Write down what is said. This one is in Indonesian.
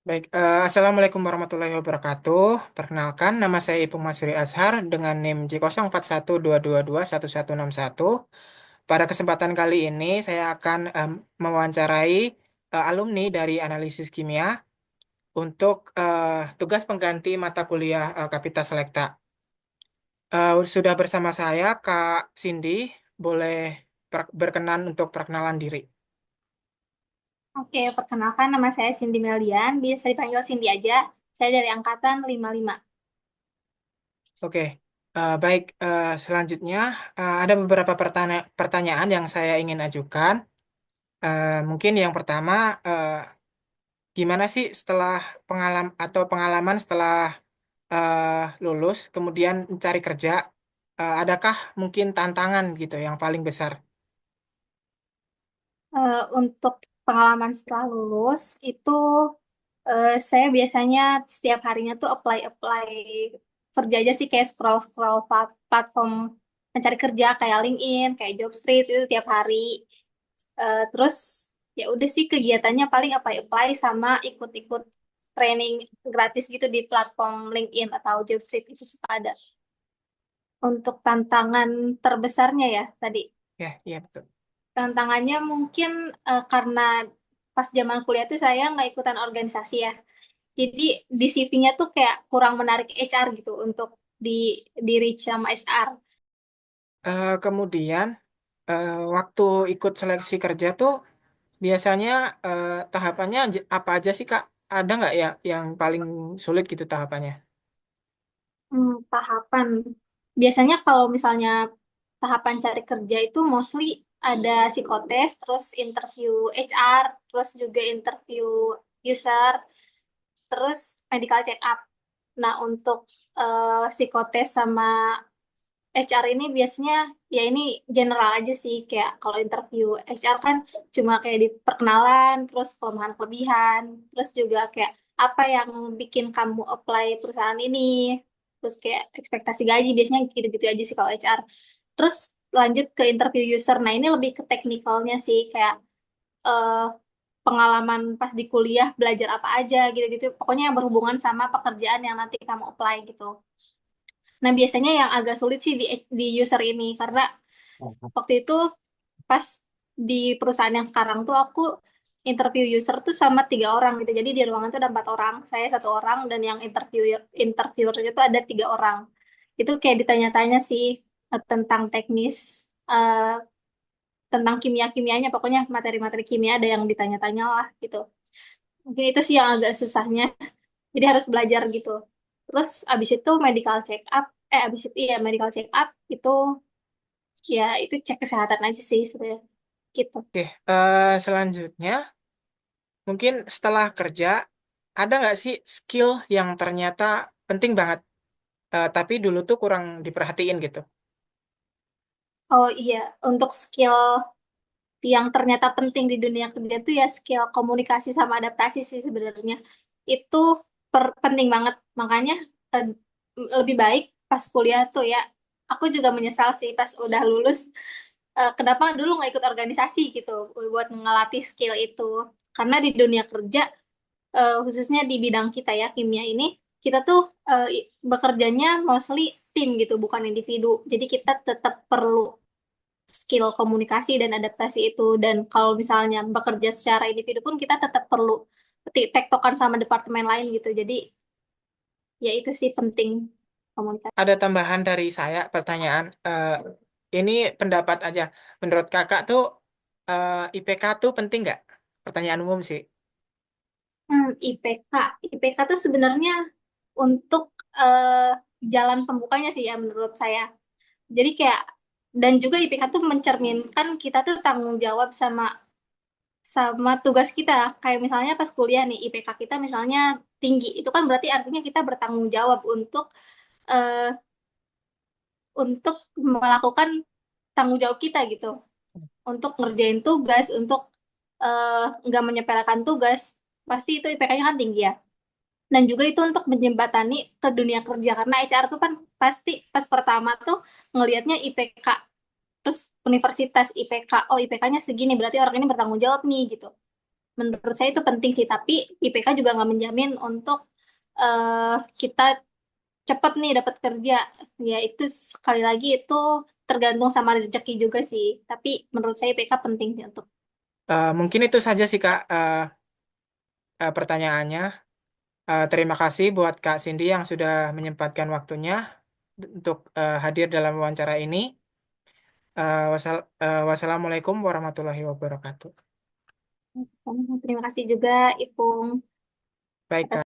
Baik, Assalamualaikum warahmatullahi wabarakatuh. Perkenalkan, nama saya Ipung Masuri Azhar dengan NIM J0142221161. Pada kesempatan kali ini, saya akan mewawancarai alumni dari analisis kimia untuk tugas pengganti mata kuliah Kapita Selekta. Sudah bersama saya, Kak Cindy. Boleh berkenan untuk perkenalan diri. Oke, perkenalkan nama saya Cindy Melian, biasa dipanggil Cindy aja. Saya dari angkatan 55. Oke, baik. Selanjutnya ada beberapa pertanyaan yang saya ingin ajukan. Mungkin yang pertama, gimana sih setelah pengalaman setelah lulus, kemudian mencari kerja, adakah mungkin tantangan gitu yang paling besar? Untuk pengalaman setelah lulus, itu saya biasanya setiap harinya tuh apply-apply kerja aja sih, kayak scroll-scroll platform mencari kerja, kayak LinkedIn, kayak Jobstreet, itu tiap hari. Terus ya udah sih kegiatannya paling apply-apply sama ikut-ikut training gratis gitu di platform LinkedIn atau Jobstreet itu suka ada. Untuk tantangan terbesarnya ya tadi. Ya, iya betul. Tantangannya mungkin karena pas zaman kuliah tuh saya nggak ikutan organisasi ya. Jadi di CV-nya tuh kayak kurang menarik HR gitu untuk di di reach sama HR. Kemudian waktu ikut seleksi kerja tuh biasanya tahapannya apa aja sih Kak? Ada nggak ya yang paling sulit gitu tahapannya? Tahapan. Biasanya kalau misalnya tahapan cari kerja itu mostly ada psikotes, terus interview HR, terus juga interview user, terus medical check up. Nah, untuk psikotes sama HR ini biasanya ya ini general aja sih, kayak kalau interview HR kan cuma kayak di perkenalan, terus kelemahan kelebihan, terus juga kayak apa yang bikin kamu apply perusahaan ini, terus kayak ekspektasi gaji, biasanya gitu-gitu aja sih kalau HR. Terus lanjut ke interview user. Nah, ini lebih ke teknikalnya sih, kayak eh, pengalaman pas di kuliah belajar apa aja gitu-gitu. Pokoknya yang berhubungan sama pekerjaan yang nanti kamu apply gitu. Nah, biasanya yang agak sulit sih di user ini, karena waktu itu pas di perusahaan yang sekarang tuh aku interview user tuh sama 3 orang gitu. Jadi di ruangan tuh ada 4 orang, saya 1 orang, dan yang interviewernya tuh ada 3 orang. Itu kayak ditanya-tanya sih tentang teknis, eh, tentang kimia-kimianya, pokoknya materi-materi kimia ada yang ditanya-tanya lah gitu. Mungkin itu sih yang agak susahnya. Jadi harus belajar gitu. Terus abis itu medical check up, abis itu iya medical check up itu ya itu cek kesehatan aja sih sebenarnya gitu. Oke, selanjutnya mungkin setelah kerja ada nggak sih skill yang ternyata penting banget, tapi dulu tuh kurang diperhatiin gitu. Oh iya, untuk skill yang ternyata penting di dunia kerja tuh ya skill komunikasi sama adaptasi sih sebenarnya. Itu penting banget. Makanya eh, lebih baik pas kuliah tuh ya. Aku juga menyesal sih pas udah lulus, kenapa dulu nggak ikut organisasi gitu buat ngelatih skill itu. Karena di dunia kerja, khususnya di bidang kita ya kimia ini, kita tuh bekerjanya mostly tim gitu, bukan individu. Jadi kita tetap perlu skill komunikasi dan adaptasi itu. Dan kalau misalnya bekerja secara individu pun kita tetap perlu tektokan sama departemen lain gitu. Jadi ya itu sih penting komunikasi. Ada tambahan dari saya pertanyaan. Ini pendapat aja. Menurut kakak tuh IPK tuh penting nggak? Pertanyaan umum sih. IPK. IPK tuh sebenarnya untuk eh, jalan pembukanya sih ya menurut saya. Jadi kayak, dan juga IPK tuh mencerminkan kita tuh tanggung jawab sama sama tugas kita. Kayak misalnya pas kuliah nih, IPK kita misalnya tinggi, itu kan berarti artinya kita bertanggung jawab eh, untuk melakukan tanggung jawab kita gitu, untuk ngerjain tugas, untuk nggak menyepelekan tugas, pasti itu IPK-nya kan tinggi ya. Dan juga itu untuk menjembatani ke dunia kerja, karena HR tuh kan pasti pas pertama tuh ngelihatnya IPK, terus universitas IPK, oh IPK-nya segini berarti orang ini bertanggung jawab nih gitu. menurut saya itu penting sih, tapi IPK juga nggak menjamin untuk kita cepet nih dapat kerja. Ya itu sekali lagi itu tergantung sama rezeki juga sih. Tapi menurut saya IPK penting sih untuk. Mungkin itu saja sih Kak pertanyaannya. Terima kasih buat Kak Cindy yang sudah menyempatkan waktunya untuk hadir dalam wawancara ini. Wassalamualaikum warahmatullahi wabarakatuh. Terima kasih juga Ipung Baik, atas Kak.